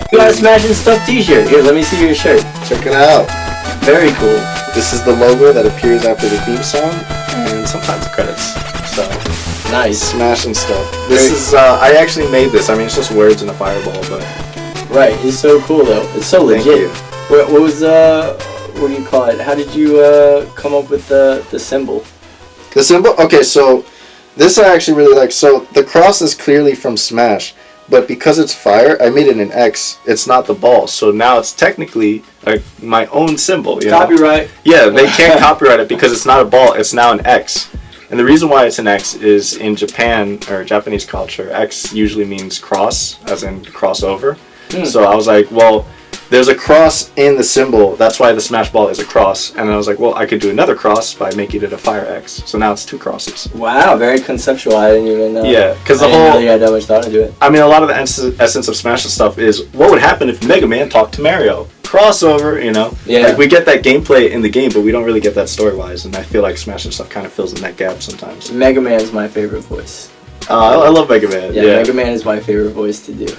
You got a Smashing Stuff t-shirt. Here, let me see your shirt. Check it out. Very cool. This is the logo that appears after the theme song and sometimes the credits. So Nice. Smashing Stuff. This is I actually made this. I mean, it's just words in a fireball, but Right, it's so cool though. It's so thank legit. you. What was what do you call it? How did you come up with the symbol? The symbol? Okay, so this I actually really like. So the cross is clearly from Smash, but because it's fire, I made it an X. It's not the ball, so now it's technically like my own symbol. You know? Copyright. Yeah, they can't copyright it because it's not a ball. It's now an X. And the reason why it's an X is in Japan or Japanese culture, X usually means cross, as in crossover. So I was like, well, there's a cross in the symbol. That's why the Smash Ball is a cross. And I was like, well, I could do another cross by making it a fire X. So now it's two crosses. Wow, very conceptual. I didn't even know. Yeah, because the I didn't whole... really had that much thought into it. I mean, a lot of the essence of Smash and stuff is what would happen if Mega Man talked to Mario? Crossover, you know? Yeah. Like, we get that gameplay in the game, but we don't really get that story-wise. And I feel like Smash and stuff kind of fills in that gap sometimes. Mega Man's my favorite voice. I love Mega Man. Yeah, Mega Man is my favorite voice to do.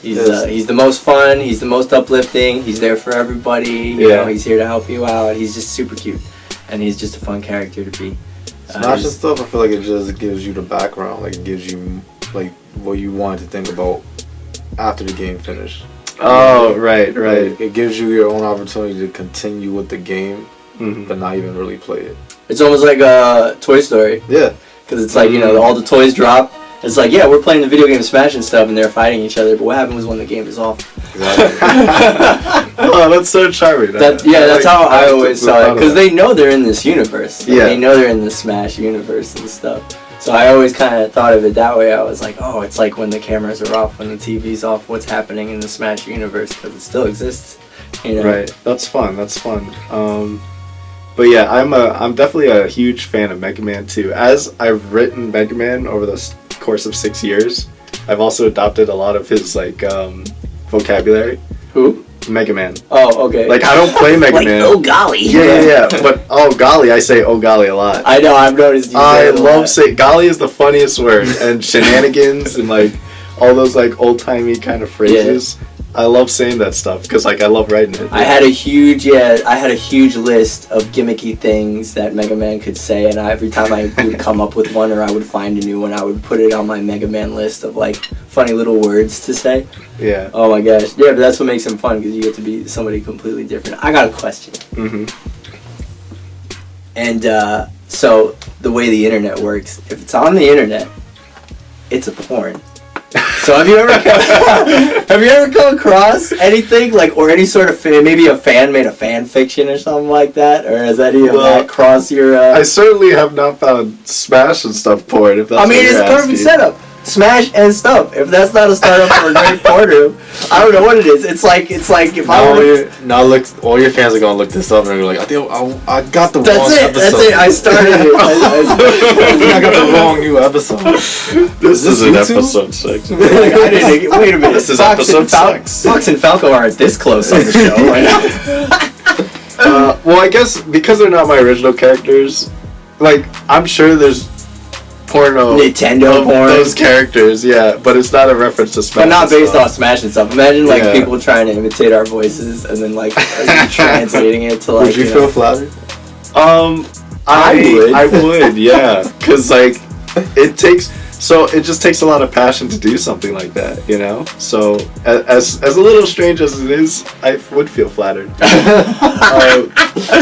He's the most fun. He's the most uplifting. He's there for everybody. You know, he's here to help you out. He's just super cute, and he's just a fun character to be. Smash and stuff. I feel like it just gives you the background. Like it gives you like what you wanted to think about after the game finished. Oh, right. Like, it gives you your own opportunity to continue with the game, but not even really play it. It's almost like a Toy Story. Yeah. Because it's like, you know, all the toys drop. It's like, yeah, we're playing the video game Smash and stuff, and they're fighting each other. But what happens when the game is off? Exactly. Oh, that's so charming. That's how I always saw it. Because they know they're in this universe. Like, they know they're in the Smash universe and stuff. So I always kind of thought of it that way. I was like, oh, it's like when the cameras are off, when the TV's off, what's happening in the Smash universe, because it still exists. You know? Right. That's fun. But yeah, I'm definitely a huge fan of Mega Man 2. As I've written Mega Man over the course of 6 years, I've also adopted a lot of his like vocabulary. Who? Mega Man. Oh, okay. Like, I don't play Mega Man. Oh golly. Yeah. But oh golly, I say oh golly a lot. I know. I've noticed. You I say it a love lot. saying golly is the funniest word, and shenanigans and like all those like old timey kind of phrases. I love saying that stuff because like I love writing it. I had a huge list of gimmicky things that Mega Man could say, and every time I would come up with one or I would find a new one, I would put it on my Mega Man list of like funny little words to say. Yeah. Oh my gosh. Yeah, but that's what makes him fun because you get to be somebody completely different. I got a question. And so the way the internet works, if it's on the internet, it's a porn. So have you ever come across anything like, or any sort of maybe a fan made a fan fiction or something like that, or has any of that crossed your? I certainly have not found Smash and stuff porn. If that's I mean, it's a perfect setup. Smash and stuff. If that's not a startup for a great porn, I don't know what it is. It's like if now look, all your fans are gonna look this up and they're like, I got the wrong episode. That's it. I started it. I think I got the wrong new episode. This is an episode 6. Like, I didn't. Wait a minute. This is Fox episode and 6. Fox and Falco aren't this close on the show right now. Well, I guess because they're not my original characters, like I'm sure there's porno Nintendo porn. Those characters, yeah, but it's not a reference to Smash. But not based stuff. off Smash and stuff. Imagine like people trying to imitate our voices and then like translating it to like. Would you feel flattered? I would, yeah, because like it just takes a lot of passion to do something like that, you know. So as a little strange as it is, I would feel flattered.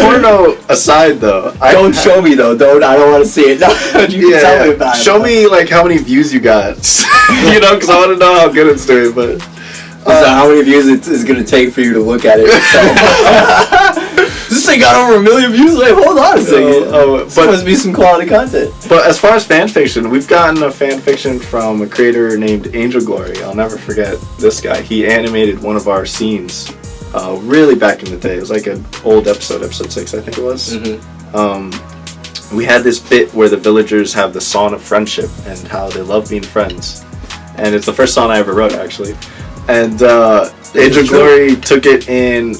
Porno aside, though, don't show me though. I don't want to see it. You can tell me about it. Show me like how many views you got, you know, because I want to know how good it's doing. But so how many views it is going to take for you to look at it? This thing got over 1 million views. Like, hold on a second. But must be some quality content. But as far as fan fiction, we've gotten a fan fiction from a creator named Angel Glory. I'll never forget this guy. He animated one of our scenes, really back in the day. It was like an old episode 6, I think it was. We had this bit where the villagers have the song of friendship and how they love being friends, and it's the first song I ever wrote, actually. And Angel Glory took it in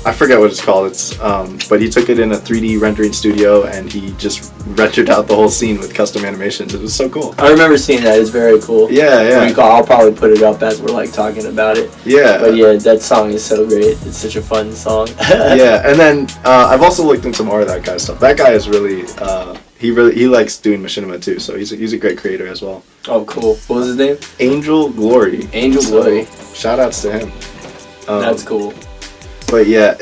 I forget what it's called. It's but he took it in a 3D rendering studio and he just rendered out the whole scene with custom animations. It was so cool. I remember seeing that. It's very cool. Yeah. I'll probably put it up as we're like talking about it. Yeah. But yeah, that song is so great. It's such a fun song. Yeah, and then I've also looked into more of that guy's stuff. That guy is really he likes doing machinima too. So he's a great creator as well. Oh, cool. What was his name? Angel Glory. Angel Glory. Shout outs to him. That's cool. But yeah,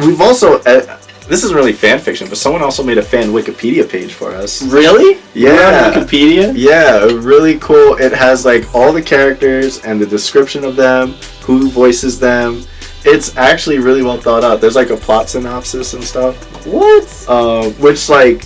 we've also this isn't really fan fiction, but someone also made a fan Wikipedia page for us. Really? Yeah. We're on Wikipedia? Yeah, really cool. It has like all the characters and the description of them, who voices them. It's actually really well thought out. There's like a plot synopsis and stuff. What? Which like,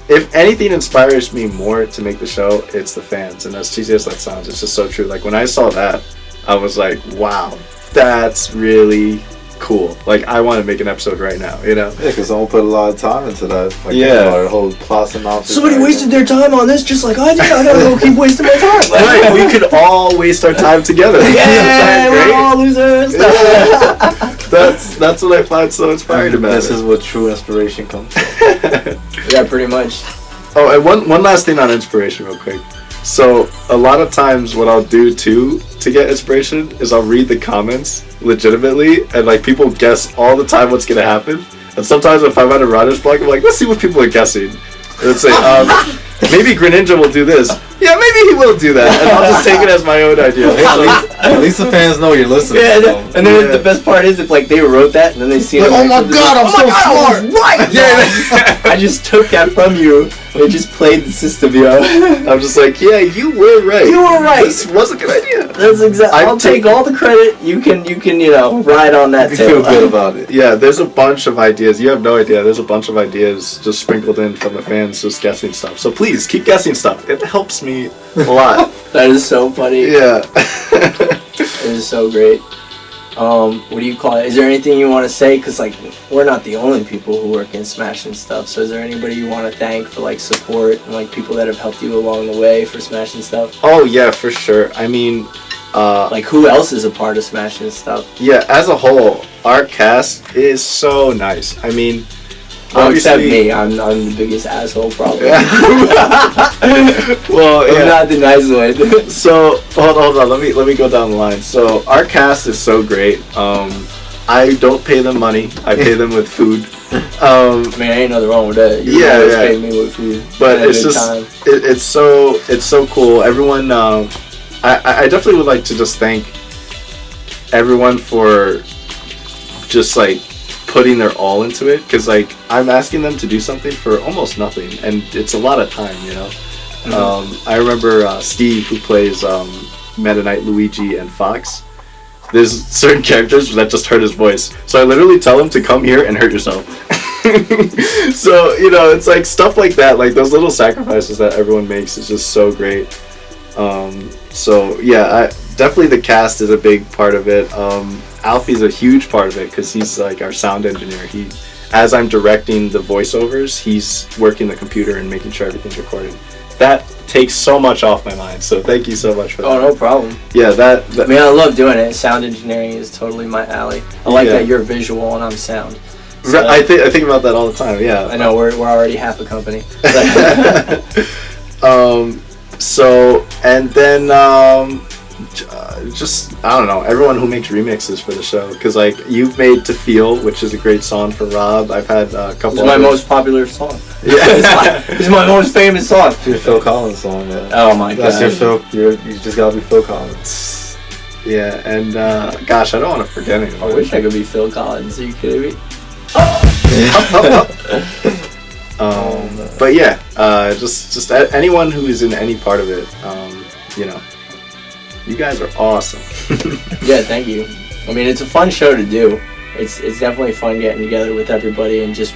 if anything inspires me more to make the show, it's the fans. And as cheesy as that sounds, it's just so true. Like when I saw that, I was like, wow, that's really cool. Like I want to make an episode right now, you know? Yeah, because someone put a lot of time into that. Like, Yeah. The whole plot synopsis. Somebody wasted their time on this just like I did. I don't know, keep wasting my time. Right, we could all waste our time together. Yeah, Great. we're all losers. That's what I find so inspiring about This it. is what true inspiration comes from. Yeah, pretty much. Oh, and one last thing on inspiration real quick. So a lot of times what I'll do too to get inspiration is I'll read the comments legitimately and like people guess all the time what's gonna happen. And sometimes if I'm at a writer's block, I'm like, let's see what people are guessing. And it's like, maybe Greninja will do this. Yeah, maybe he will do that. And I'll just take it as my own idea. At least the fans know you're listening. Yeah, so. and then the best part is if like they wrote that and then they see it. Like, oh my god, I'm so smart! Right. Yeah. I just took that from you. They just played the system, yo. I'm just like, yeah, you were right. You were right. This was a good idea. That's exactly. I'll take all the credit. You can, ride on that You tail. feel good about it. Yeah, there's a bunch of ideas. You have no idea. There's a bunch of ideas just sprinkled in from the fans just guessing stuff. So please, keep guessing stuff. It helps me a lot. That is so funny. Yeah. It is so great. What do you call it? Is there anything you want to say? Because, like, we're not the only people who work in Smash and stuff. So is there anybody you want to thank for, like, support and, like, people that have helped you along the way for Smash and stuff? Oh, yeah, for sure. I mean, like, who else is a part of Smash and stuff? yeah, as a whole, our cast is so nice. I mean, Oh, except obviously- me. I'm the biggest asshole, probably. Well, I'm yeah. not the nice one. So hold on. Let me go down the line. So our cast is so great. I don't pay them money. I pay them with food. I mean, ain't nothing wrong with that. You Yeah, always yeah. pay me with food. But Had a it's good just time. it's so cool. Everyone, I definitely would like to just thank everyone for just like putting their all into it, because like I'm asking them to do something for almost nothing, and it's a lot of time, you know. I remember Steve, who plays Meta Knight, Luigi, and Fox. There's certain characters that just hurt his voice, so I literally tell him to come here and hurt yourself. So it's like stuff like that, like those little sacrifices that everyone makes is just so great. So yeah, definitely the cast is a big part of it. Alphie's a huge part of it because he's like our sound engineer. As I'm directing the voiceovers, he's working the computer and making sure everything's recorded. That takes so much off my mind, so thank you so much for that. Oh, no problem. Yeah, that I mean, I love doing it. Sound engineering is totally my alley. I like Yeah. that you're visual and I'm sound. So, I think about that all the time. Yeah, I know we're already half a company. So and then just I don't know, everyone who makes remixes for the show, because like you've made "To Feel," which is a great song for Rob. I've had a couple. It's my most popular song. Yeah. It's my most famous song. It's your Phil Collins song, man. Oh my That's god. your Phil. You just gotta be Phil Collins. Yeah, and gosh, I don't want to forget anything. I wish I could be Phil Collins. Are you kidding me? But yeah, just anyone who is in any part of it, you guys are awesome. Yeah, thank you. I mean, it's a fun show to do. It's definitely fun getting together with everybody and just,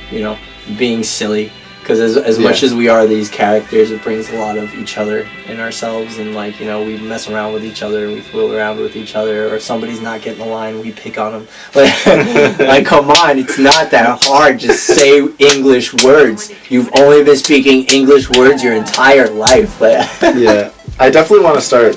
being silly. Because as much as we are these characters, it brings a lot of each other in ourselves. And, like, we mess around with each other, we fool around with each other. Or if somebody's not getting the line, we pick on them. Like, come on, it's not that hard. Just say English words. You've only been speaking English words your entire life. Yeah, I definitely want to start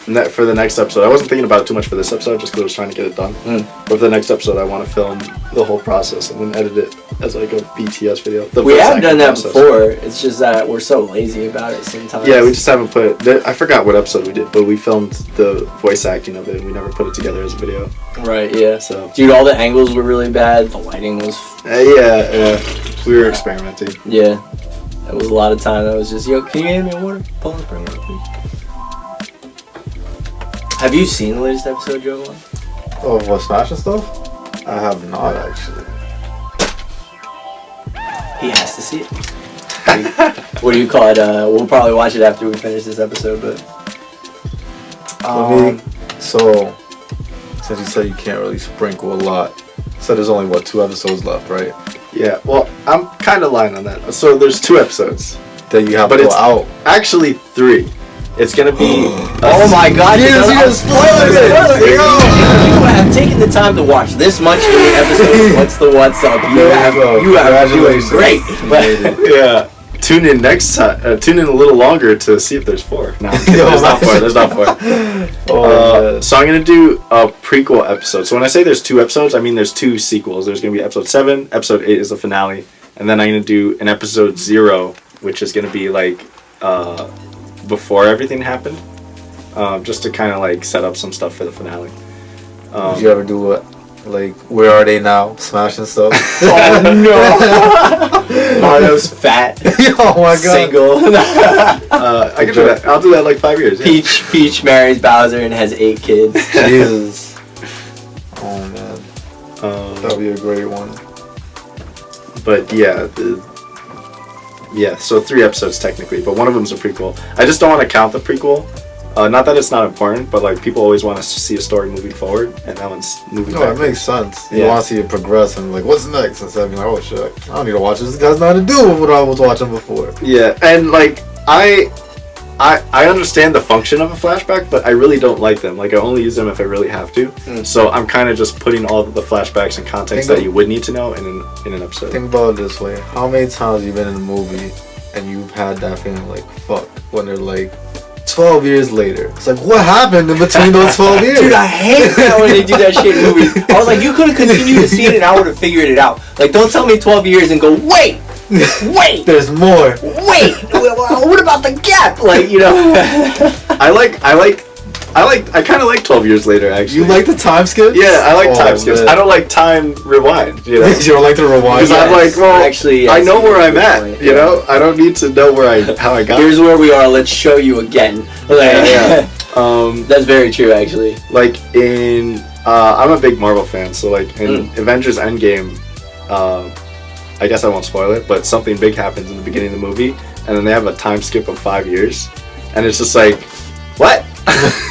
for the next episode, I wasn't thinking about it too much for this episode, just because I was trying to get it done. But for the next episode, I want to film the whole process and then edit it as like a BTS video. We have done that before. It's just that we're so lazy about it sometimes. Yeah, we just haven't put it. I forgot what episode we did, but we filmed the voice acting of it and we never put it together as a video. Right, yeah. So, dude, all the angles were really bad. The lighting was... yeah. We were experimenting. Yeah. It was a lot of time. I was just, yo, can you hand me a water? Paul, bring it up, please. Have you seen the latest episode, Jovan? Oh, what, Smash and stuff? I have not, actually. He has to see it. What do you call it? We'll probably watch it after we finish this episode, but... For me, so, since you said you can't really sprinkle a lot, so there's only, 2 episodes left, right? Yeah, well, I'm kind of lying on that. So there's 2 episodes. That you have to go out. Actually 3. It's gonna be... oh my god, you gonna spoil it! You have taken the time to watch this much in the episode. What's the what's up? You have doing great. Yeah. Tune in next time. Tune in a little longer to see if there's 4. No, there's not 4. There's not 4. So I'm gonna do a prequel episode. So when I say there's 2 episodes, I mean there's 2 sequels. There's gonna be episode 7. Episode 8 is the finale, and then I'm gonna do an episode 0, which is gonna be like before everything happened, just to kind of like set up some stuff for the finale. Did you ever do it? Like, where are they now? Smashing stuff. Oh no! Mario's fat. Oh my god. Single. I can do that. I'll do that in like 5 years. Yeah. Peach marries Bowser and has 8 kids. Jesus. Oh man. That'd be a great one. But yeah, so 3 episodes technically, but one of them's a prequel. I just don't want to count the prequel. Not that it's not important, but like people always want to see a story moving forward, and that one's moving back. No, it makes sense. You want to see it progress and like, what's next? Instead of being like, oh shit, I don't need to watch this. This guy's not to do with what I was watching before. Yeah, and like I understand the function of a flashback, but I really don't like them. Like I only use them if I really have to. So I'm kind of just putting all of the flashbacks and context that you would need to know in an episode. Think about it this way: how many times have you been in a movie and you've had that feeling like fuck when they're like 12 years later? It's like, what happened in between those 12 years? Dude, I hate that when they do that shit in movies. I was like, you could have continued to see it and I would have figured it out. Like, don't tell me 12 years and go, wait, there's more. Wait, what about the gap? Like, you know. I kind of like 12 years later, actually. You like the time skips? Yeah, I like time skips. Man. I don't like time rewind, you know? You don't like to rewind? Because I'm like, well, actually, yes, I know where I'm at, you know? I don't need to know how I got Here's where we are, let's show you again. Like, yeah. That's very true, actually. Like, I'm a big Marvel fan, so like, in Avengers Endgame, I guess I won't spoil it, but something big happens in the beginning of the movie, and then they have a time skip of 5 years, and it's just like, what?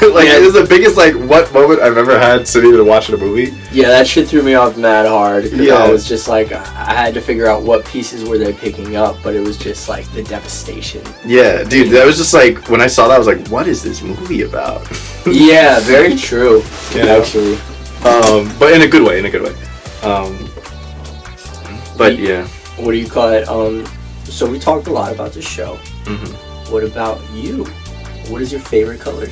Like, it was the biggest, like, what moment I've ever had sitting there watching a movie. Yeah, that shit threw me off mad hard. Yeah. I was just like, I had to figure out what pieces were they picking up, but it was just like the devastation. Yeah, dude, that was just like, when I saw that, I was like, what is this movie about? Yeah, very true, actually. But in a good way, but yeah. What do you call it? So we talked a lot about the show. What about you? What is your favorite color?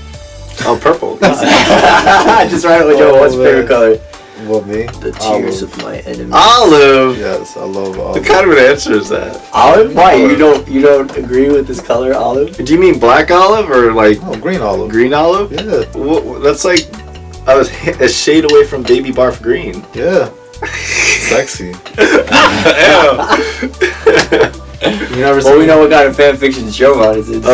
Oh, purple. Just right with Joe. What's your favorite color? What, me? The tears of my enemies. Olive. Yes, I love olive. What kind of an answer is that? Olive? Why? You don't agree with this color, olive? Do you mean black olive or like? Oh, green olive. Green olive? Yeah. That's like a shade away from baby barf green. Yeah. Sexy. You never well, we know what kind of fan fiction Jovan is into.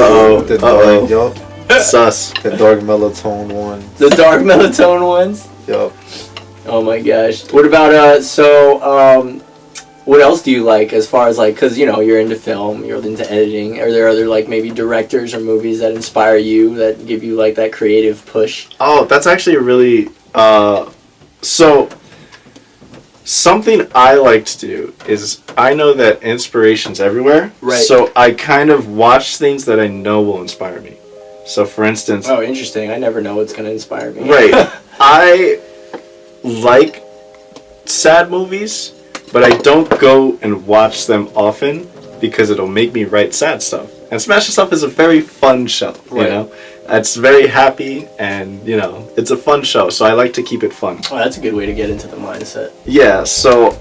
The dark, yup. Sus. The dark melatonin ones. The dark melatonin ones? Yup. Oh my gosh. What about, what else do you like as far as like, cause you know, you're into film, you're into editing. Are there other like maybe directors or movies that inspire you, that give you like that creative push? Oh, that's actually a really, something I like to do is I know that inspiration's everywhere. Right. So I kind of watch things that I know will inspire me. So for instance... Oh, interesting. I never know what's going to inspire me. Right. I like sad movies, but I don't go and watch them often because it'll make me write sad stuff. And Smash Stuff is a very fun show, you know? It's very happy, and you know, it's a fun show. So I like to keep it fun. Oh, that's a good way to get into the mindset. Yeah. So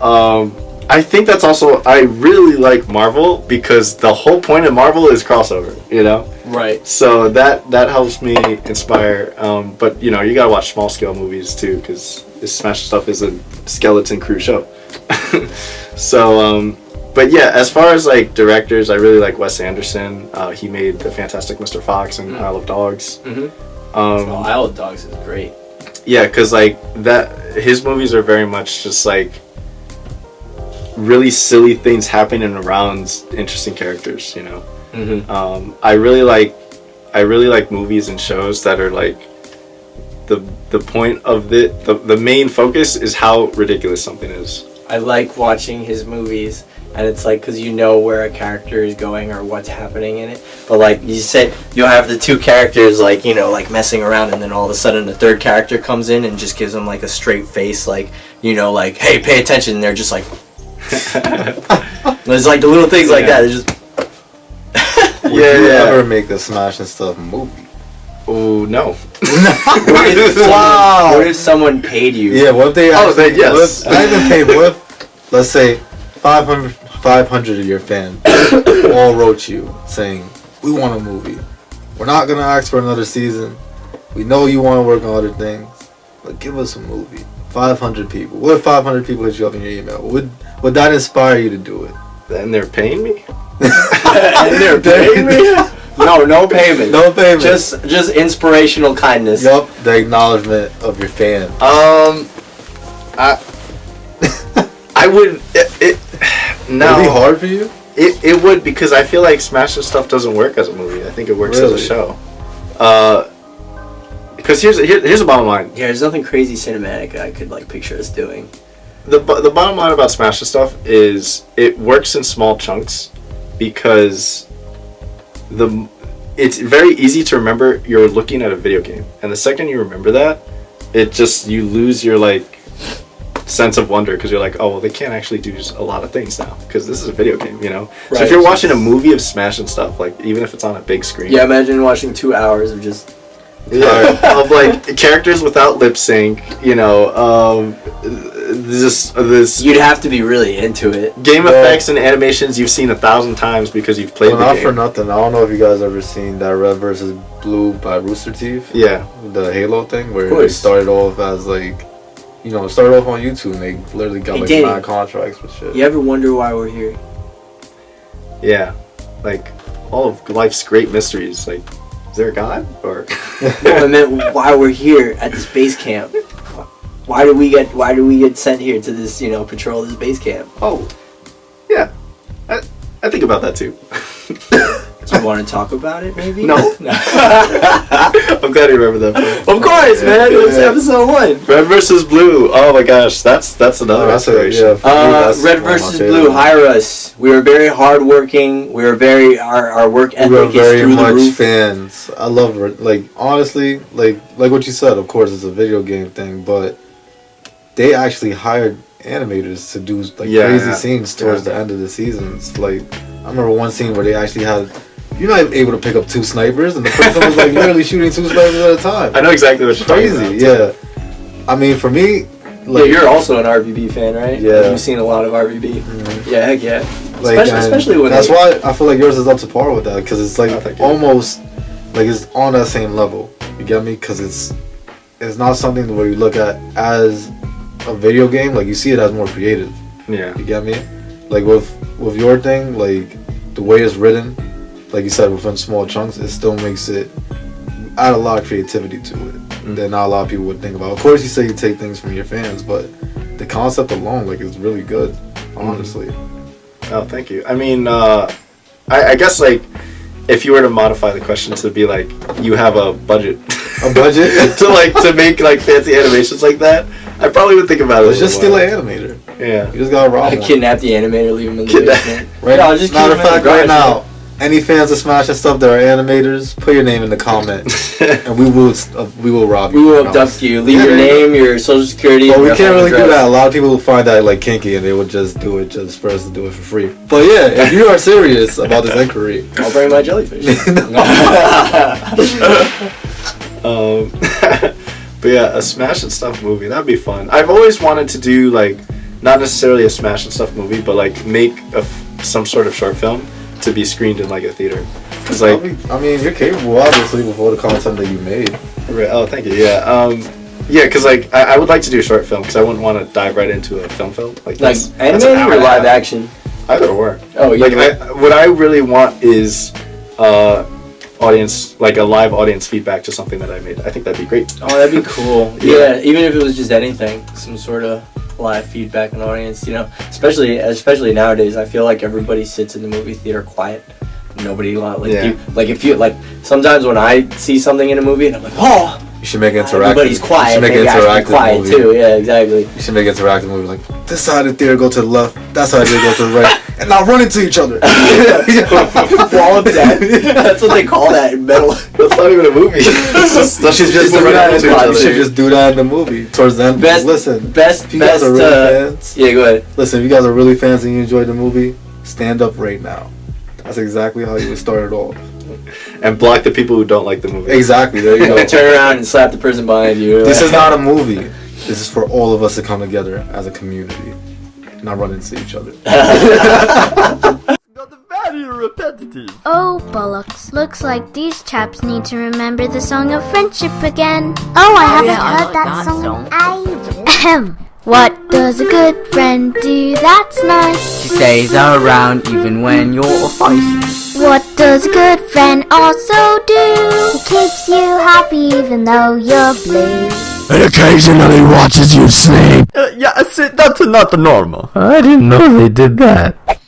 I think that's also, I really like Marvel because the whole point of Marvel is crossover. You know. Right. So that helps me inspire. But you know, you gotta watch small scale movies too, because this Smash Stuff is a skeleton crew show. So but yeah, as far as like directors, I really like Wes Anderson. He made The Fantastic Mr. Fox and Isle of Dogs. Isle of Dogs is great. Yeah, because like that, his movies are very much just like really silly things happening around interesting characters, you know. I really like movies and shows that are like the point of the main focus is how ridiculous something is. I like watching his movies, and it's like, because you know where a character is going or what's happening in it. But like you said, you'll have the two characters like, you know, like messing around, and then all of a sudden the third character comes in and just gives them like a straight face, like, you know, like, hey, pay attention, and they're just like there's like the little things like that. It's just Would you ever make a Smash and Stuff movie? Oh no. Wow. What if someone paid you? Yeah, what if they actually, yes. what if, not even paid, what if, let's say 500 of your fans all wrote you saying, we want a movie. We're not going to ask for another season. We know you want to work on other things, but give us a movie. 500 people. What if 500 people hit you up in your email? Would that inspire you to do it? And they're paying me? And they're paying me? No payment. No payment. Just inspirational kindness. Yup, the acknowledgement of your fan. I would. No. Would it be hard for you? It would, because I feel like Smash and Stuff doesn't work as a movie. I think it works as a show. Because here's the bottom line. Yeah, there's nothing crazy cinematic I could like picture us doing. The bottom line about Smash and Stuff is it works in small chunks because it's very easy to remember you're looking at a video game, and the second you remember that, you lose your like sense of wonder, because you're like, oh well, they can't actually do a lot of things now because this is a video game, you know. Right. So if you're watching a movie of Smash and Stuff, like even if it's on a big screen, yeah, imagine watching 2 hours of just of like characters without lip sync, you know, this you'd have to be really into it. Game effects and animations you've seen 1,000 times because you've played the not game. For nothing, I don't know if you guys ever seen that Red vs. Blue by Rooster Teeth. Yeah, the Halo thing where they started off as like, you know, started off on YouTube and they literally got like 9 contracts with shit. You ever wonder why we're here? Yeah, like all of life's great mysteries. Like, is there a God or? No, I meant why we're here at this base camp. Why do we get sent here to this, you know, patrol this base camp? Oh, yeah, I think about that too. Do you want to talk about it, maybe? No. I'm glad you remember that part. Of course, man. It was episode 1. Red versus Blue. Oh my gosh, that's another aspiration. Red versus Blue. Hire us. We are very hardworking. We are very our work ethic is through the roof. We are very much fans. I love it. Like honestly, like what you said. Of course, it's a video game thing, but they actually hired animators to do like crazy scenes towards the end of the seasons. Like I remember one scene where they actually had. You're not able to pick up 2 snipers, and the person was like literally shooting 2 snipers at a time. I know exactly what you're talking about. Crazy, yeah. I mean, for me, like, yeah, you're also an RVB fan, right? Yeah. You've seen a lot of RVB. Mm-hmm. Yeah, heck yeah. Like, especially when that's why I feel like yours is up to par with that, because it's like almost like it's on that same level. You get me? Because it's not something where you look at as a video game. Like you see it as more creative. Yeah. You get me? Like with your thing, like the way it's written. Like you said, within small chunks, it still makes it add a lot of creativity to it that not a lot of people would think about. Of course, you say you take things from your fans, but the concept alone, like, is really good, honestly. Oh, thank you. I mean, I guess, like, if you were to modify the question to be like, you have a budget. A budget? to make, like, fancy animations like that, I probably would think about it. Let's just steal an animator. Yeah. You just gotta rob one. Kidnap the animator, leave him in the basement. Right now, just matter of fact, right now, any fans of Smash and stuff that are animators, put your name in the comment, and we will rob you. We will abduct you. Leave your name, your social security. Well, we can't really do that. A lot of people will find that like kinky, and they would just do it just for us to do it for free. But yeah, if you are serious about this inquiry, I'll bring my jellyfish. But yeah, a Smash and Stuff movie, that'd be fun. I've always wanted to do like, not necessarily a Smash and Stuff movie, but like make some sort of short film to be screened in like a theater. Cause like, I mean, you're capable obviously with all the content that you made. Right. Oh, thank you. Yeah. Yeah, cause like I would like to do a short film, cause I wouldn't want to dive right into a film. Like animated or live action? Either or. Oh, yeah. Like what I really want is audience, like a live audience feedback to something that I made. I think that'd be great. Oh, that'd be cool. Yeah, even if it was just anything, some sort of live feedback in the audience, you know, especially nowadays, I feel like everybody sits in the movie theater quiet. Nobody if you sometimes when I see something in a movie and I'm like, oh, you should make interactive. Everybody's quiet. You should make maybe interactive I should be quiet movie. too. Yeah, exactly. You should make interactive movie like this side of the theater go to the left, that side of the theater go to the right, and now run into each other. Wall of death. That's what they call that in metal. That's not even a movie. You should just do that in the movie. Towards the end, listen. If you guys are really fans. Yeah, go ahead. Listen, if you guys are really fans and you enjoyed the movie, stand up right now. That's exactly how you would start it off. And block the people who don't like the movie. Exactly. There you go. Turn around and slap the person behind you. This is not a movie. This is for all of us to come together as a community, not run into each other. Very repetitive. Oh, bollocks. Looks like these chaps need to remember the song of friendship again. Oh, I haven't heard that song in ages. Ahem. What does a good friend do that's nice? She stays around even when you're feisty. What does a good friend also do? He keeps you happy even though you're blue. And occasionally watches you sleep. Yeah, that's not normal. I didn't know they did that.